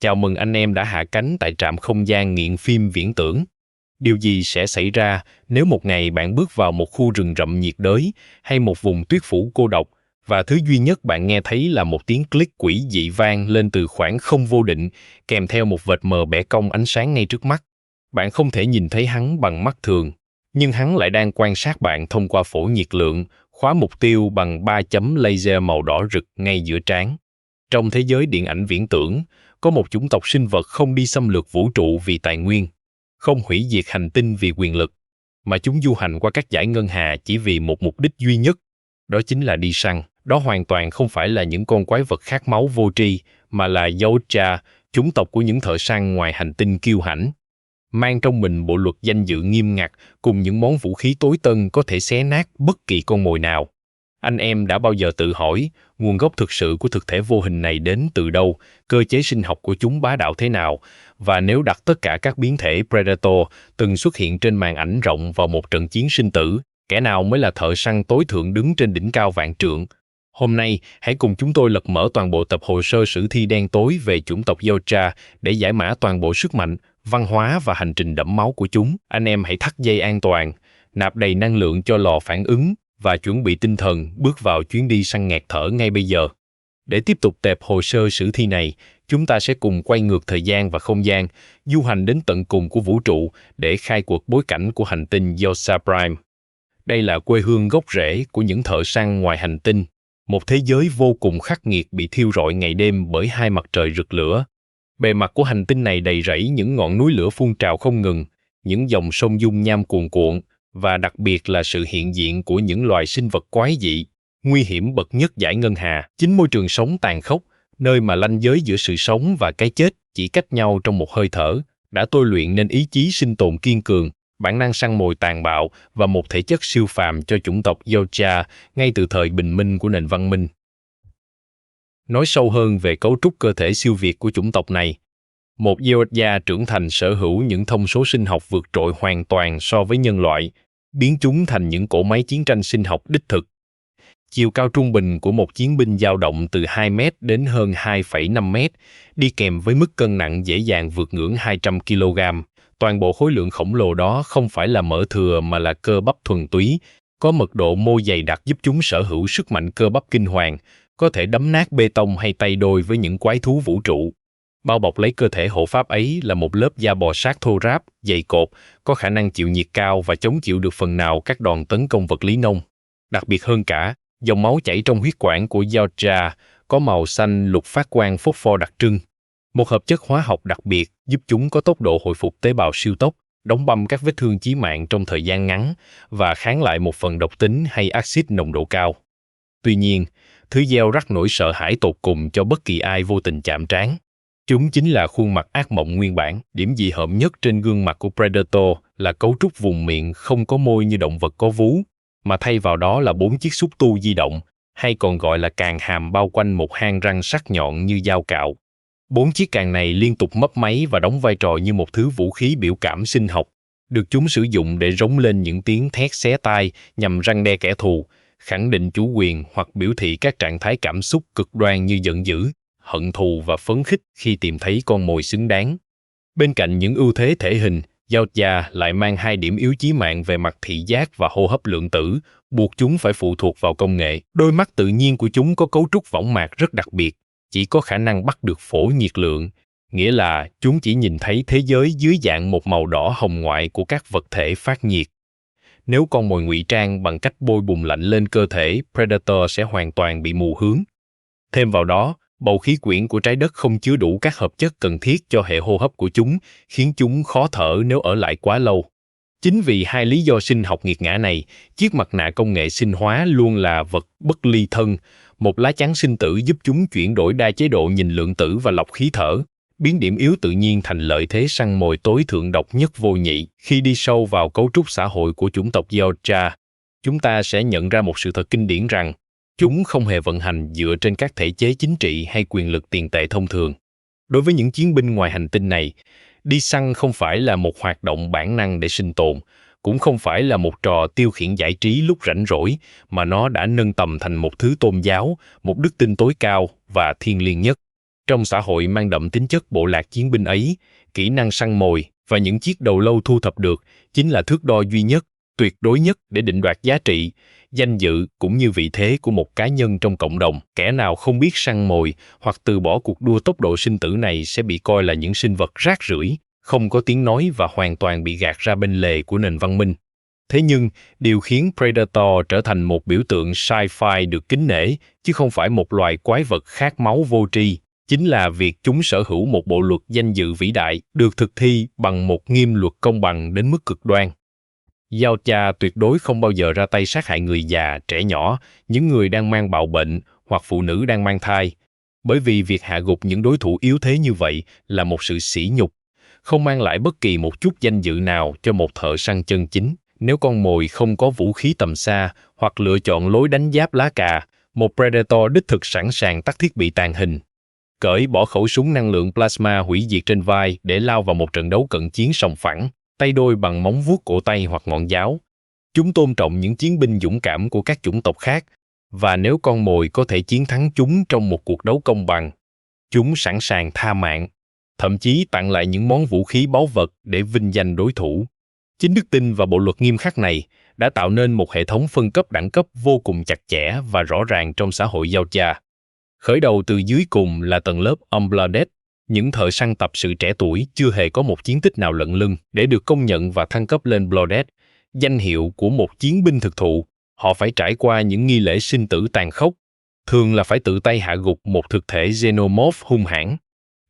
Chào mừng anh em đã hạ cánh tại trạm không gian nghiện phim viễn tưởng. Điều gì sẽ xảy ra nếu một ngày bạn bước vào một khu rừng rậm nhiệt đới hay một vùng tuyết phủ cô độc và thứ duy nhất bạn nghe thấy là một tiếng click quỷ dị vang lên từ khoảng không vô định kèm theo một vệt mờ bẻ cong ánh sáng ngay trước mắt. Bạn không thể nhìn thấy hắn bằng mắt thường, nhưng hắn lại đang quan sát bạn thông qua phổ nhiệt lượng, khóa mục tiêu bằng 3 chấm laser màu đỏ rực ngay giữa trán. Trong thế giới điện ảnh viễn tưởng, có một chủng tộc sinh vật không đi xâm lược vũ trụ vì tài nguyên, không hủy diệt hành tinh vì quyền lực, mà chúng du hành qua các dải ngân hà chỉ vì một mục đích duy nhất, đó chính là đi săn. Đó hoàn toàn không phải là những con quái vật khát máu vô tri, mà là Yautja, chủng tộc của những thợ săn ngoài hành tinh kiêu hãnh. Mang trong mình bộ luật danh dự nghiêm ngặt cùng những món vũ khí tối tân có thể xé nát bất kỳ con mồi nào. Anh em đã bao giờ tự hỏi nguồn gốc thực sự của thực thể vô hình này đến từ đâu, cơ chế sinh học của chúng bá đạo thế nào, và nếu đặt tất cả các biến thể Predator từng xuất hiện trên màn ảnh rộng vào một trận chiến sinh tử, kẻ nào mới là thợ săn tối thượng đứng trên đỉnh cao vạn trượng? Hôm nay, hãy cùng chúng tôi lật mở toàn bộ tập hồ sơ sử thi đen tối về chủng tộc Yautja để giải mã toàn bộ sức mạnh, văn hóa và hành trình đẫm máu của chúng. Anh em hãy thắt dây an toàn, nạp đầy năng lượng cho lò phản ứng và chuẩn bị tinh thần bước vào chuyến đi săn nghẹt thở ngay bây giờ. Để tiếp tục tệp hồ sơ sử thi này, chúng ta sẽ cùng quay ngược thời gian và không gian, du hành đến tận cùng của vũ trụ để khai quật bối cảnh của hành tinh Yosa Prime. Đây là quê hương gốc rễ của những thợ săn ngoài hành tinh, một thế giới vô cùng khắc nghiệt bị thiêu rọi ngày đêm bởi hai mặt trời rực lửa. Bề mặt của hành tinh này đầy rẫy những ngọn núi lửa phun trào không ngừng, những dòng sông dung nham cuồn cuộn, và đặc biệt là sự hiện diện của những loài sinh vật quái dị, nguy hiểm bậc nhất dải ngân hà. Chính môi trường sống tàn khốc, nơi mà ranh giới giữa sự sống và cái chết chỉ cách nhau trong một hơi thở, đã tôi luyện nên ý chí sinh tồn kiên cường, bản năng săn mồi tàn bạo và một thể chất siêu phàm cho chủng tộc Yautja ngay từ thời bình minh của nền văn minh. Nói sâu hơn về cấu trúc cơ thể siêu việt của chủng tộc này, một Yautja trưởng thành sở hữu những thông số sinh học vượt trội hoàn toàn so với nhân loại, biến chúng thành những cỗ máy chiến tranh sinh học đích thực. Chiều cao trung bình của một chiến binh dao động từ 2 mét đến hơn 2,5 mét, đi kèm với mức cân nặng dễ dàng vượt ngưỡng 200 kg. Toàn bộ khối lượng khổng lồ đó không phải là mỡ thừa mà là cơ bắp thuần túy, có mật độ mô dày đặc giúp chúng sở hữu sức mạnh cơ bắp kinh hoàng, có thể đấm nát bê tông hay tay đôi với những quái thú vũ trụ. Bao bọc lấy cơ thể hộ pháp ấy là một lớp da bò sát thô ráp, dày cộp, có khả năng chịu nhiệt cao và chống chịu được phần nào các đòn tấn công vật lý nông. Đặc biệt hơn cả, dòng máu chảy trong huyết quản của Yautja có màu xanh lục phát quang phốt pho đặc trưng. Một hợp chất hóa học đặc biệt giúp chúng có tốc độ hồi phục tế bào siêu tốc, đóng băm các vết thương chí mạng trong thời gian ngắn và kháng lại một phần độc tính hay axit nồng độ cao. Tuy nhiên, thứ gieo rắc nỗi sợ hãi tột cùng cho bất kỳ ai vô tình chạm trán. Chúng chính là khuôn mặt ác mộng nguyên bản. Điểm dị hợm nhất trên gương mặt của Predator là cấu trúc vùng miệng không có môi như động vật có vú, mà thay vào đó là 4 chiếc xúc tu di động, hay còn gọi là càng hàm bao quanh một hang răng sắc nhọn như dao cạo. 4 chiếc càng này liên tục mấp máy và đóng vai trò như một thứ vũ khí biểu cảm sinh học, được chúng sử dụng để rống lên những tiếng thét xé tai nhằm răn đe kẻ thù, khẳng định chủ quyền hoặc biểu thị các trạng thái cảm xúc cực đoan như giận dữ, hận thù và phấn khích khi tìm thấy con mồi xứng đáng. Bên cạnh những ưu thế thể hình, Yautja lại mang 2 điểm yếu chí mạng về mặt thị giác và hô hấp lượng tử, buộc chúng phải phụ thuộc vào công nghệ. Đôi mắt tự nhiên của chúng có cấu trúc võng mạc rất đặc biệt, chỉ có khả năng bắt được phổ nhiệt lượng, nghĩa là chúng chỉ nhìn thấy thế giới dưới dạng một màu đỏ hồng ngoại của các vật thể phát nhiệt. Nếu con mồi ngụy trang bằng cách bôi bùn lạnh lên cơ thể, Predator sẽ hoàn toàn bị mù hướng. Thêm vào đó, bầu khí quyển của trái đất không chứa đủ các hợp chất cần thiết cho hệ hô hấp của chúng, khiến chúng khó thở nếu ở lại quá lâu. Chính vì 2 lý do sinh học nghiệt ngã này, chiếc mặt nạ công nghệ sinh hóa luôn là vật bất ly thân, một lá chắn sinh tử giúp chúng chuyển đổi đa chế độ nhìn lượng tử và lọc khí thở, biến điểm yếu tự nhiên thành lợi thế săn mồi tối thượng độc nhất vô nhị. Khi đi sâu vào cấu trúc xã hội của chủng tộc Yautja, chúng ta sẽ nhận ra một sự thật kinh điển rằng chúng không hề vận hành dựa trên các thể chế chính trị hay quyền lực tiền tệ thông thường. Đối với những chiến binh ngoài hành tinh này, đi săn không phải là một hoạt động bản năng để sinh tồn, cũng không phải là một trò tiêu khiển giải trí lúc rảnh rỗi, mà nó đã nâng tầm thành một thứ tôn giáo, một đức tin tối cao và thiêng liêng nhất. Trong xã hội mang đậm tính chất bộ lạc chiến binh ấy, kỹ năng săn mồi và những chiếc đầu lâu thu thập được chính là thước đo duy nhất, tuyệt đối nhất để định đoạt giá trị, danh dự cũng như vị thế của một cá nhân trong cộng đồng. Kẻ nào không biết săn mồi hoặc từ bỏ cuộc đua tốc độ sinh tử này sẽ bị coi là những sinh vật rác rưởi, không có tiếng nói và hoàn toàn bị gạt ra bên lề của nền văn minh. Thế nhưng, điều khiến Predator trở thành một biểu tượng sci-fi được kính nể, chứ không phải một loài quái vật khát máu vô tri, chính là việc chúng sở hữu một bộ luật danh dự vĩ đại, được thực thi bằng một nghiêm luật công bằng đến mức cực đoan. Yautja tuyệt đối không bao giờ ra tay sát hại người già, trẻ nhỏ, những người đang mang bạo bệnh hoặc phụ nữ đang mang thai, bởi vì việc hạ gục những đối thủ yếu thế như vậy là một sự sỉ nhục, không mang lại bất kỳ một chút danh dự nào cho một thợ săn chân chính. Nếu con mồi không có vũ khí tầm xa hoặc lựa chọn lối đánh giáp lá cà, một Predator đích thực sẵn sàng tắt thiết bị tàng hình, cởi bỏ khẩu súng năng lượng plasma hủy diệt trên vai để lao vào một trận đấu cận chiến sòng phẳng, tay đôi bằng móng vuốt cổ tay hoặc ngọn giáo. Chúng tôn trọng những chiến binh dũng cảm của các chủng tộc khác, và nếu con mồi có thể chiến thắng chúng trong một cuộc đấu công bằng, chúng sẵn sàng tha mạng, thậm chí tặng lại những món vũ khí báu vật để vinh danh đối thủ. Chính đức tin và bộ luật nghiêm khắc này đã tạo nên một hệ thống phân cấp đẳng cấp vô cùng chặt chẽ và rõ ràng trong xã hội Yautja. Khởi đầu từ dưới cùng là tầng lớp Unblooded, những thợ săn tập sự trẻ tuổi chưa hề có một chiến tích nào lận lưng để được công nhận và thăng cấp lên Blooded, danh hiệu của một chiến binh thực thụ. Họ phải trải qua những nghi lễ sinh tử tàn khốc, thường là phải tự tay hạ gục một thực thể xenomorph hung hãn.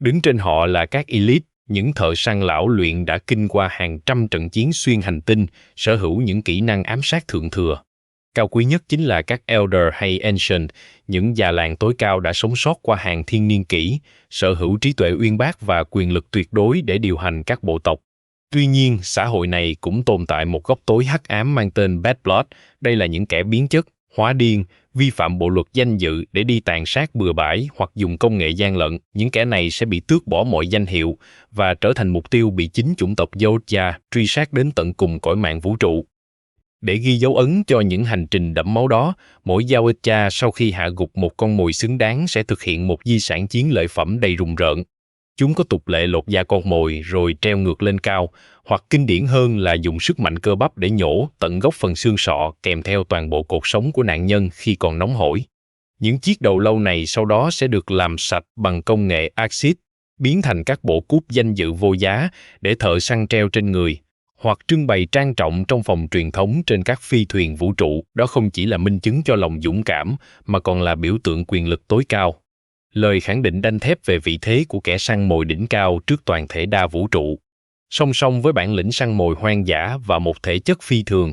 Đứng trên họ là các elite, những thợ săn lão luyện đã kinh qua hàng trăm trận chiến xuyên hành tinh, sở hữu những kỹ năng ám sát thượng thừa. Cao quý nhất chính là các Elder hay Ancient, những già làng tối cao đã sống sót qua hàng thiên niên kỷ, sở hữu trí tuệ uyên bác và quyền lực tuyệt đối để điều hành các bộ tộc. Tuy nhiên, xã hội này cũng tồn tại một góc tối hắc ám mang tên Bad Blood. Đây là những kẻ biến chất, hóa điên, vi phạm bộ luật danh dự để đi tàn sát bừa bãi hoặc dùng công nghệ gian lận. Những kẻ này sẽ bị tước bỏ mọi danh hiệu và trở thành mục tiêu bị chính chủng tộc Yautja truy sát đến tận cùng cõi mạng vũ trụ. Để ghi dấu ấn cho những hành trình đẫm máu đó, mỗi Yautja sau khi hạ gục một con mồi xứng đáng sẽ thực hiện một di sản chiến lợi phẩm đầy rùng rợn. Chúng có tục lệ lột da con mồi rồi treo ngược lên cao, hoặc kinh điển hơn là dùng sức mạnh cơ bắp để nhổ tận gốc phần xương sọ kèm theo toàn bộ cột sống của nạn nhân khi còn nóng hổi. Những chiếc đầu lâu này sau đó sẽ được làm sạch bằng công nghệ axit, biến thành các bộ cúp danh dự vô giá để thợ săn treo trên người, hoặc trưng bày trang trọng trong phòng truyền thống trên các phi thuyền vũ trụ. Đó không chỉ là minh chứng cho lòng dũng cảm, mà còn là biểu tượng quyền lực tối cao. Lời khẳng định đanh thép về vị thế của kẻ săn mồi đỉnh cao trước toàn thể đa vũ trụ. Song song với bản lĩnh săn mồi hoang dã và một thể chất phi thường,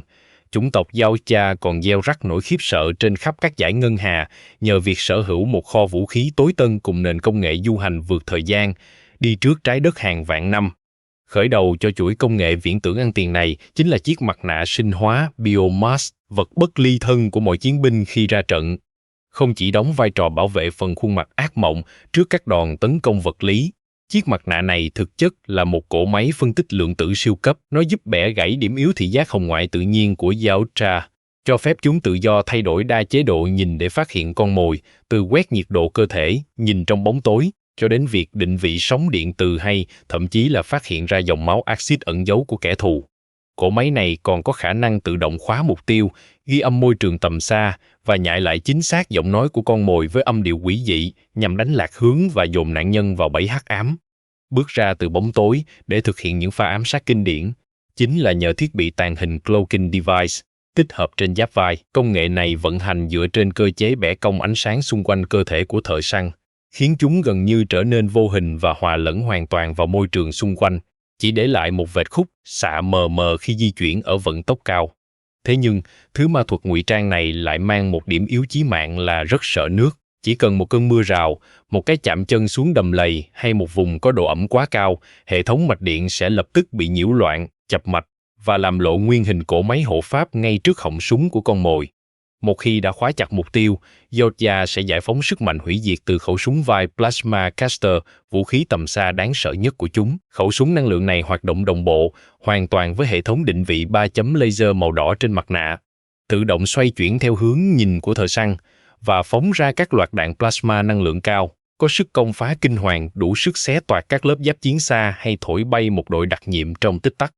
chủng tộc Yautja còn gieo rắc nỗi khiếp sợ trên khắp các dải ngân hà nhờ việc sở hữu một kho vũ khí tối tân cùng nền công nghệ du hành vượt thời gian, đi trước trái đất hàng vạn năm. Khởi đầu cho chuỗi công nghệ viễn tưởng ăn tiền này chính là chiếc mặt nạ sinh hóa Biomask, vật bất ly thân của mọi chiến binh khi ra trận. Không chỉ đóng vai trò bảo vệ phần khuôn mặt ác mộng trước các đòn tấn công vật lý, chiếc mặt nạ này thực chất là một cỗ máy phân tích lượng tử siêu cấp. Nó giúp bẻ gãy điểm yếu thị giác hồng ngoại tự nhiên của Yautja, cho phép chúng tự do thay đổi đa chế độ nhìn để phát hiện con mồi, từ quét nhiệt độ cơ thể, nhìn trong bóng tối, cho đến việc định vị sóng điện từ hay thậm chí là phát hiện ra dòng máu axit ẩn giấu của kẻ thù. Cỗ máy này còn có khả năng tự động khóa mục tiêu, ghi âm môi trường tầm xa và nhại lại chính xác giọng nói của con mồi với âm điệu quỷ dị nhằm đánh lạc hướng và dồn nạn nhân vào bẫy hắc ám. Bước ra từ bóng tối để thực hiện những pha ám sát kinh điển chính là nhờ thiết bị tàng hình Cloaking Device tích hợp trên giáp vai. Công nghệ này vận hành dựa trên cơ chế bẻ cong ánh sáng xung quanh cơ thể của thợ săn, khiến chúng gần như trở nên vô hình và hòa lẫn hoàn toàn vào môi trường xung quanh, chỉ để lại một vệt khúc xạ mờ mờ khi di chuyển ở vận tốc cao. Thế nhưng, thứ ma thuật ngụy trang này lại mang một điểm yếu chí mạng là rất sợ nước. Chỉ cần một cơn mưa rào, một cái chạm chân xuống đầm lầy hay một vùng có độ ẩm quá cao, hệ thống mạch điện sẽ lập tức bị nhiễu loạn, chập mạch và làm lộ nguyên hình cỗ máy hộ pháp ngay trước họng súng của con mồi. Một khi đã khóa chặt mục tiêu, Yautja sẽ giải phóng sức mạnh hủy diệt từ khẩu súng vai Plasma Caster, vũ khí tầm xa đáng sợ nhất của chúng. Khẩu súng năng lượng này hoạt động đồng bộ, hoàn toàn với hệ thống định vị 3 chấm laser màu đỏ trên mặt nạ, tự động xoay chuyển theo hướng nhìn của thợ săn, và phóng ra các loạt đạn plasma năng lượng cao, có sức công phá kinh hoàng đủ sức xé toạc các lớp giáp chiến xa hay thổi bay một đội đặc nhiệm trong tích tắc.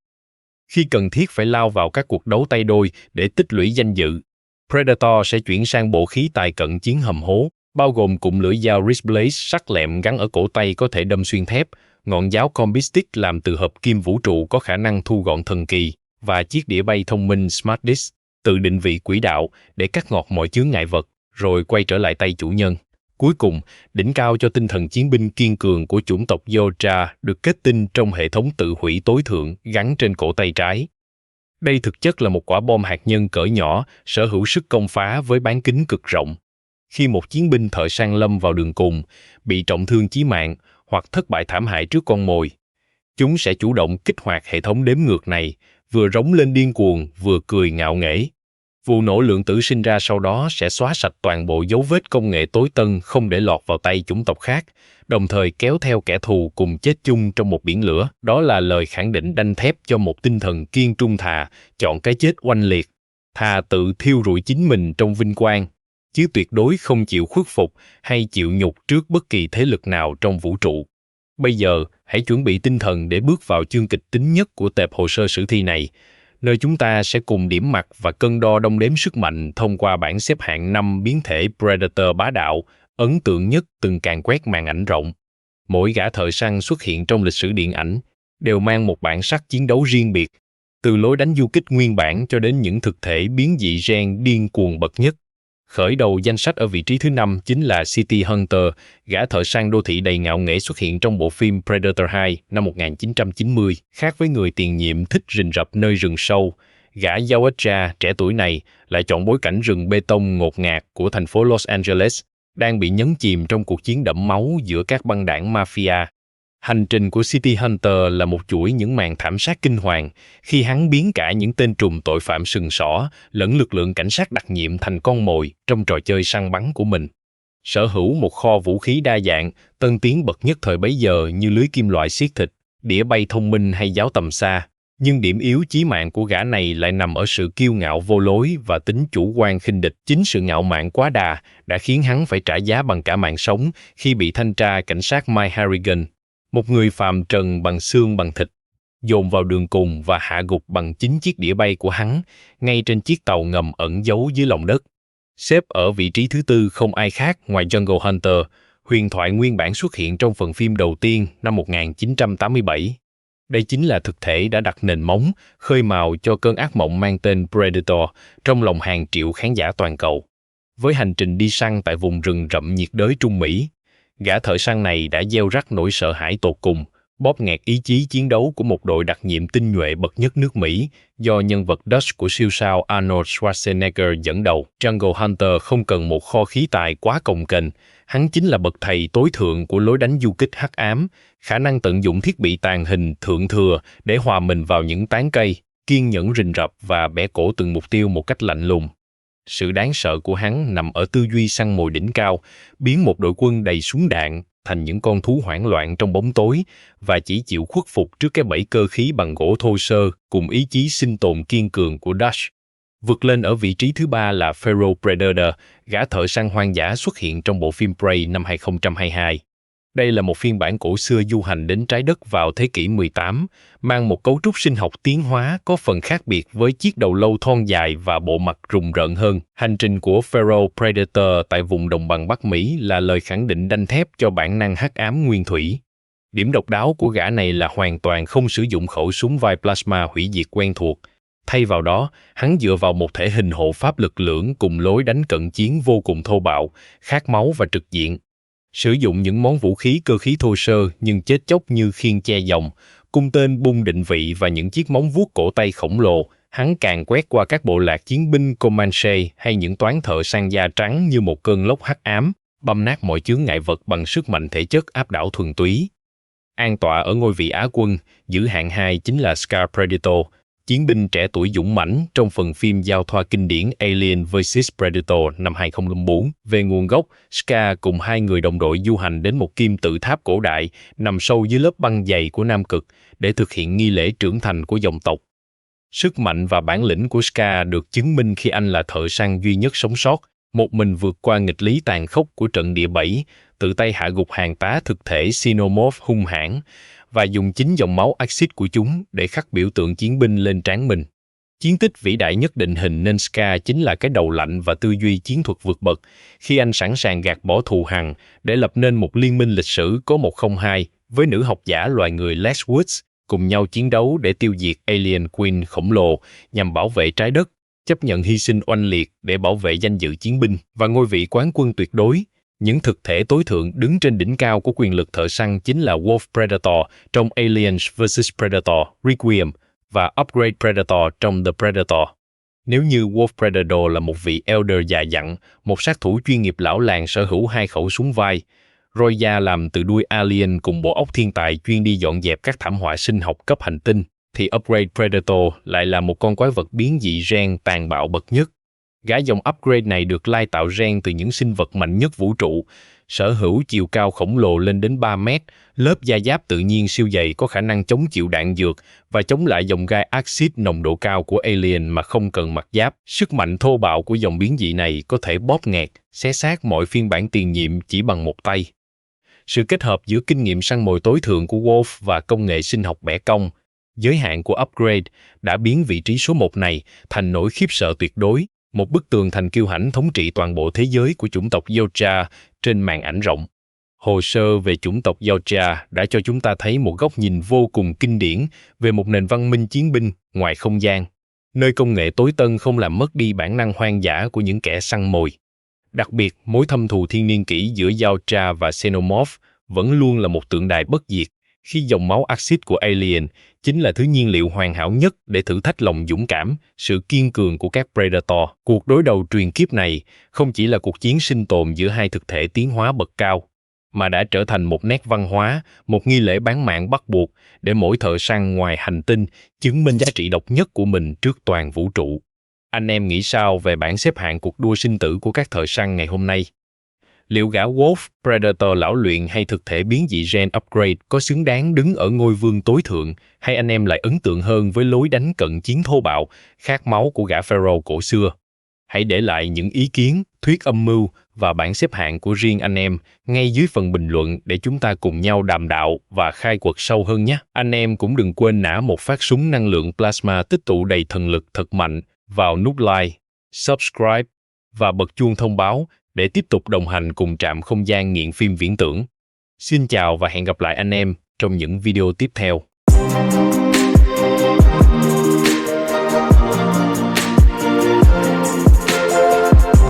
Khi cần thiết phải lao vào các cuộc đấu tay đôi để tích lũy danh dự, Predator sẽ chuyển sang bộ khí tài cận chiến hầm hố, bao gồm cụm lưỡi dao wrist blade sắc lẹm gắn ở cổ tay có thể đâm xuyên thép, ngọn giáo combi stick làm từ hợp kim vũ trụ có khả năng thu gọn thần kỳ, và chiếc đĩa bay thông minh Smart Disc, tự định vị quỹ đạo để cắt ngọt mọi chướng ngại vật, rồi quay trở lại tay chủ nhân. Cuối cùng, đỉnh cao cho tinh thần chiến binh kiên cường của chủng tộc Yoda được kết tinh trong hệ thống tự hủy tối thượng gắn trên cổ tay trái. Đây thực chất là một quả bom hạt nhân cỡ nhỏ, sở hữu sức công phá với bán kính cực rộng. Khi một chiến binh thợ săn lâm vào đường cùng, bị trọng thương chí mạng hoặc thất bại thảm hại trước con mồi, chúng sẽ chủ động kích hoạt hệ thống đếm ngược này, vừa rống lên điên cuồng vừa cười ngạo nghễ. Vụ nổ lượng tử sinh ra sau đó sẽ xóa sạch toàn bộ dấu vết công nghệ tối tân không để lọt vào tay chủng tộc khác, đồng thời kéo theo kẻ thù cùng chết chung trong một biển lửa. Đó là lời khẳng định đanh thép cho một tinh thần kiên trung thà, chọn cái chết oanh liệt, thà tự thiêu rụi chính mình trong vinh quang, chứ tuyệt đối không chịu khuất phục hay chịu nhục trước bất kỳ thế lực nào trong vũ trụ. Bây giờ, hãy chuẩn bị tinh thần để bước vào chương kịch tính nhất của tệp hồ sơ sử thi này, nơi chúng ta sẽ cùng điểm mặt và cân đo đong đếm sức mạnh thông qua bảng xếp hạng 5 biến thể Predator bá đạo, ấn tượng nhất từng càn quét màn ảnh rộng. Mỗi gã thợ săn xuất hiện trong lịch sử điện ảnh đều mang một bản sắc chiến đấu riêng biệt, từ lối đánh du kích nguyên bản cho đến những thực thể biến dị gen điên cuồng bậc nhất. Khởi đầu danh sách ở vị trí thứ 5 chính là City Hunter, gã thợ săn đô thị đầy ngạo nghễ xuất hiện trong bộ phim Predator 2 năm 1990. Khác với người tiền nhiệm thích rình rập nơi rừng sâu, gã Yautja trẻ tuổi này lại chọn bối cảnh rừng bê tông ngột ngạt của thành phố Los Angeles, đang bị nhấn chìm trong cuộc chiến đẫm máu giữa các băng đảng mafia. Hành trình của City Hunter là một chuỗi những màn thảm sát kinh hoàng khi hắn biến cả những tên trùm tội phạm sừng sỏ lẫn lực lượng cảnh sát đặc nhiệm thành con mồi trong trò chơi săn bắn của mình. Sở hữu một kho vũ khí đa dạng, tân tiến bậc nhất thời bấy giờ như lưới kim loại xiết thịt, đĩa bay thông minh hay giáo tầm xa, nhưng điểm yếu chí mạng của gã này lại nằm ở sự kiêu ngạo vô lối và tính chủ quan khinh địch. Chính sự ngạo mạn quá đà đã khiến hắn phải trả giá bằng cả mạng sống khi bị thanh tra cảnh sát Mike Harrigan, một người phàm trần bằng xương bằng thịt, dồn vào đường cùng và hạ gục bằng chính chiếc đĩa bay của hắn ngay trên chiếc tàu ngầm ẩn giấu dưới lòng đất. Xếp ở vị trí thứ 4 không ai khác ngoài Jungle Hunter, huyền thoại nguyên bản xuất hiện trong phần phim đầu tiên năm 1987. Đây chính là thực thể đã đặt nền móng, khơi mào cho cơn ác mộng mang tên Predator trong lòng hàng triệu khán giả toàn cầu. Với hành trình đi săn tại vùng rừng rậm nhiệt đới Trung Mỹ, gã thợ săn này đã gieo rắc nỗi sợ hãi tột cùng, bóp nghẹt ý chí chiến đấu của một đội đặc nhiệm tinh nhuệ bậc nhất nước Mỹ do nhân vật Dutch của siêu sao Arnold Schwarzenegger dẫn đầu. Jungle Hunter không cần một kho khí tài quá cồng kềnh, hắn chính là bậc thầy tối thượng của lối đánh du kích hắc ám, khả năng tận dụng thiết bị tàng hình thượng thừa để hòa mình vào những tán cây, kiên nhẫn rình rập và bẻ cổ từng mục tiêu một cách lạnh lùng. Sự đáng sợ của hắn nằm ở tư duy săn mồi đỉnh cao, biến một đội quân đầy súng đạn thành những con thú hoảng loạn trong bóng tối và chỉ chịu khuất phục trước cái bẫy cơ khí bằng gỗ thô sơ cùng ý chí sinh tồn kiên cường của Dutch. Vượt lên ở vị trí thứ 3 là Feral Predator, gã thợ săn hoang dã xuất hiện trong bộ phim Prey năm 2022. Đây là một phiên bản cổ xưa du hành đến trái đất vào thế kỷ 18, mang một cấu trúc sinh học tiến hóa có phần khác biệt với chiếc đầu lâu thon dài và bộ mặt rùng rợn hơn. Hành trình của Feral Predator tại vùng đồng bằng Bắc Mỹ là lời khẳng định đanh thép cho bản năng hắc ám nguyên thủy. Điểm độc đáo của gã này là hoàn toàn không sử dụng khẩu súng vai plasma hủy diệt quen thuộc. Thay vào đó, hắn dựa vào một thể hình hộ pháp lực lưỡng cùng lối đánh cận chiến vô cùng thô bạo, khát máu và trực diện. Sử dụng những món vũ khí cơ khí thô sơ nhưng chết chóc như khiên che dòng, cung tên bung định vị và những chiếc móng vuốt cổ tay khổng lồ, hắn càn quét qua các bộ lạc chiến binh Comanche hay những toán thợ săn da trắng như một cơn lốc hắc ám, băm nát mọi chướng ngại vật bằng sức mạnh thể chất áp đảo thuần túy. An tọa ở ngôi vị Á quân, giữ hạng 2 chính là Scar Predator, chiến binh trẻ tuổi dũng mãnh trong phần phim giao thoa kinh điển Alien vs Predator năm 2004. Về nguồn gốc, Scar cùng hai người đồng đội du hành đến một kim tự tháp cổ đại nằm sâu dưới lớp băng dày của Nam Cực để thực hiện nghi lễ trưởng thành của dòng tộc. Sức mạnh và bản lĩnh của Scar được chứng minh khi anh là thợ săn duy nhất sống sót, một mình vượt qua nghịch lý tàn khốc của trận địa 7, tự tay hạ gục hàng tá thực thể Xenomorph hung hãn và dùng chính dòng máu axit của chúng để khắc biểu tượng chiến binh lên trán mình. Chiến tích vĩ đại nhất định hình nên Ska chính là cái đầu lạnh và tư duy chiến thuật vượt bậc khi anh sẵn sàng gạt bỏ thù hằn để lập nên một liên minh lịch sử có 102 với nữ học giả loài người Les Woods cùng nhau chiến đấu để tiêu diệt Alien Queen khổng lồ nhằm bảo vệ trái đất, chấp nhận hy sinh oanh liệt để bảo vệ danh dự chiến binh và ngôi vị quán quân tuyệt đối. Những thực thể tối thượng đứng trên đỉnh cao của quyền lực thợ săn chính là Wolf Predator trong Aliens vs Predator Requiem và Upgrade Predator trong The Predator. Nếu như Wolf Predator là một vị Elder già dặn, một sát thủ chuyên nghiệp lão làng sở hữu 2 khẩu súng vai, Roya làm từ đuôi alien cùng bộ óc thiên tài chuyên đi dọn dẹp các thảm họa sinh học cấp hành tinh, thì Upgrade Predator lại là một con quái vật biến dị gen tàn bạo bậc nhất. Gã dòng Upgrade này được lai tạo gen từ những sinh vật mạnh nhất vũ trụ, sở hữu chiều cao khổng lồ lên đến 3 mét, lớp da giáp tự nhiên siêu dày có khả năng chống chịu đạn dược và chống lại dòng gai axit nồng độ cao của alien mà không cần mặc giáp. Sức mạnh thô bạo của dòng biến dị này có thể bóp nghẹt, xé xác mọi phiên bản tiền nhiệm chỉ bằng một tay. Sự kết hợp giữa kinh nghiệm săn mồi tối thượng của Wolf và công nghệ sinh học bẻ cong, giới hạn của Upgrade đã biến vị trí số 1 này thành nỗi khiếp sợ tuyệt đối, một bức tường thành kiêu hãnh thống trị toàn bộ thế giới của chủng tộc Yautja trên màn ảnh rộng. Hồ sơ về chủng tộc Yautja đã cho chúng ta thấy một góc nhìn vô cùng kinh điển về một nền văn minh chiến binh ngoài không gian, nơi công nghệ tối tân không làm mất đi bản năng hoang dã của những kẻ săn mồi. Đặc biệt, mối thâm thù thiên niên kỷ giữa Yautja và Xenomorph vẫn luôn là một tượng đài bất diệt, khi dòng máu axit của alien chính là thứ nhiên liệu hoàn hảo nhất để thử thách lòng dũng cảm, sự kiên cường của các Predator. Cuộc đối đầu truyền kiếp này không chỉ là cuộc chiến sinh tồn giữa 2 thực thể tiến hóa bậc cao, mà đã trở thành một nét văn hóa, một nghi lễ bán mạng bắt buộc để mỗi thợ săn ngoài hành tinh chứng minh giá trị độc nhất của mình trước toàn vũ trụ. Anh em nghĩ sao về bảng xếp hạng cuộc đua sinh tử của các thợ săn ngày hôm nay? Liệu gã Wolf Predator lão luyện hay thực thể biến dị gen Upgrade có xứng đáng đứng ở ngôi vương tối thượng, hay anh em lại ấn tượng hơn với lối đánh cận chiến thô bạo, khát máu của gã Pharaoh cổ xưa? Hãy để lại những ý kiến, thuyết âm mưu và bảng xếp hạng của riêng anh em ngay dưới phần bình luận để chúng ta cùng nhau đàm đạo và khai quật sâu hơn nhé. Anh em cũng đừng quên nã một phát súng năng lượng plasma tích tụ đầy thần lực thật mạnh vào nút like, subscribe và bật chuông thông báo để tiếp tục đồng hành cùng trạm không gian nghiện phim viễn tưởng. Xin chào và hẹn gặp lại anh em trong những video tiếp theo.